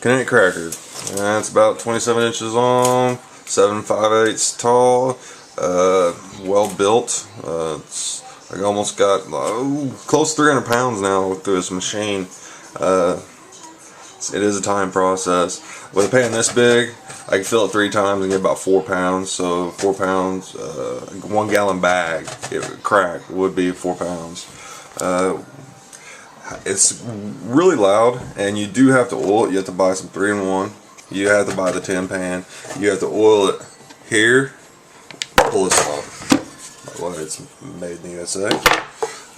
Kinetic Kracker. It's about 27 inches long, 7 5/8 tall, well built. I almost got close to 300 pounds now through this machine. It is a time process. With a pan this big, I can fill it 3 times and get about 4 pounds. So 4 pounds, 1 gallon bag, crack would be 4 pounds. It's really loud, and you do have to oil it. You have to buy some 3-in-1. You have to buy the tin pan. You have to oil it here. Pull this off. Well, it's made in the USA.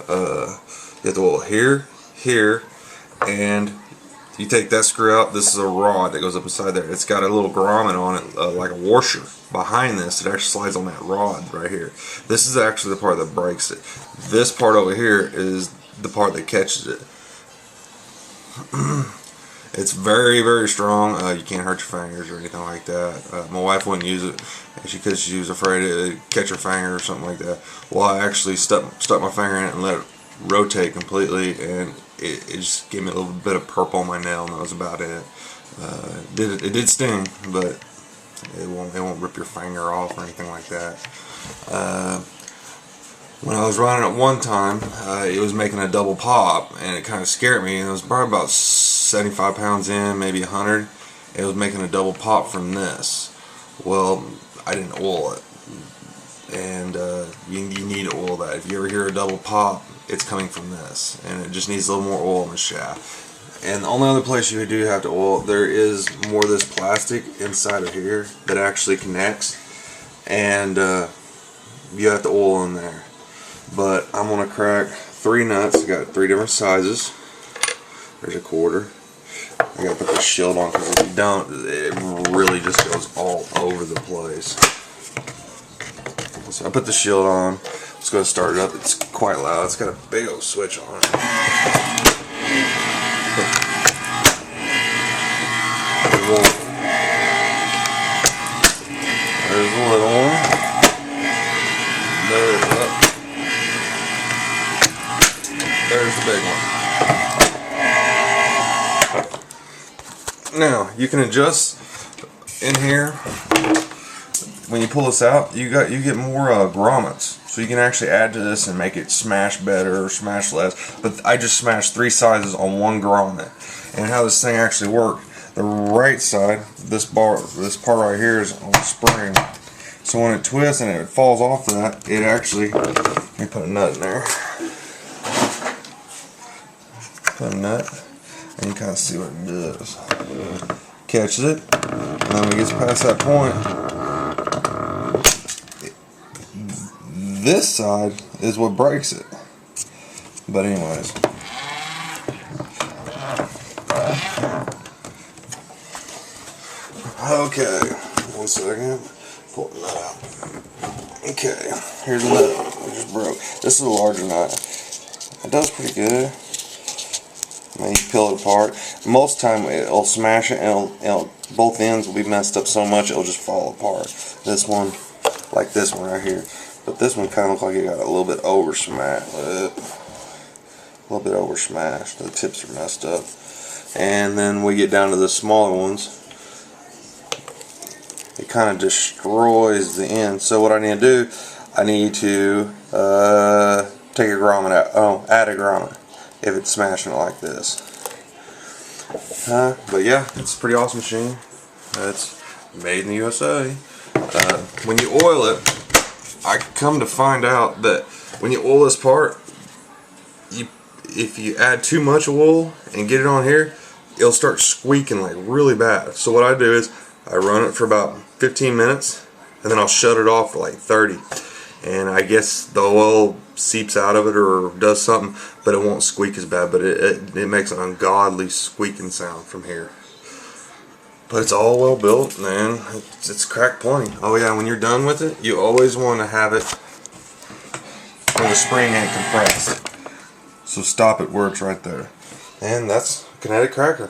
You have to oil it here, here, and you take that screw out. This is a rod that goes up inside there. It's got a little grommet on it, like a washer. Behind this, it actually slides on that rod right here. This is actually the part that breaks it. This part over here is the part that catches it. It's very, very strong. You can't hurt your fingers or anything like that. My wife wouldn't use it because she was afraid it would catch her finger or something like that. Well, I actually stuck my finger in it and let it rotate completely, and it just gave me a little bit of purple on my nail, and that was about it. It did sting, but it won't rip your finger off or anything like that. When I was running it one time, it was making a double pop, and it kind of scared me. And it was probably about 75 pounds in, maybe 100. It was making a double pop from this. Well, I didn't oil it, and you need to oil that. If you ever hear a double pop, it's coming from this, and it just needs a little more oil in the shaft. And the only other place you do have to oil, there is more of this plastic inside of here that actually connects, and you have to oil in there. But I'm going to crack 3 nuts. I got 3 different sizes. There's a 1/4. I got to put the shield on, because if you don't, it really just goes all over the place. So I put the shield on. Let's go start it up. It's quite loud. It's got a big old switch on it. There's a little one. There's up. There's the big one. Now you can adjust in here. When you pull this out, you get more grommets, so you can actually add to this and make it smash better or smash less. But I just smashed 3 sizes on 1 grommet. And how this thing actually worked: the right side, this part right here is on a spring. So when it twists and it falls off that, it actually, let me put a nut in there. Put a nut, and you kind of see what it does. Catches it, and then when it gets past that point, this side is what breaks it. But anyways, okay, 1 second, pull the nut out. Okay, here's the nut. It just broke. This is a larger nut. It does pretty good. Then you peel it apart. Most time it'll smash it, and it'll both ends will be messed up so much it'll just fall apart. This one, like this one right here. But this one kind of looks like it got a little bit over smashed. A little bit over smashed. The tips are messed up. And then we get down to the smaller ones. It kind of destroys the end. So what I need to do, I need to take a grommet out. Oh, add a grommet if it's smashing it like this. But yeah, it's a pretty awesome machine. It's made in the USA. When you oil it, I come to find out that when you oil this part, if you add too much oil and get it on here, it'll start squeaking like really bad. So what I do is I run it for about 15 minutes, and then I'll shut it off for like 30. And I guess the oil seeps out of it or does something, but it won't squeak as bad. But it makes an ungodly squeaking sound from here. But it's all well built, man. It's cracked plenty. Oh yeah, when you're done with it, you always want to have it where the spring ain't compressed. So stop it where it's right there. And that's Kinetic Kracker.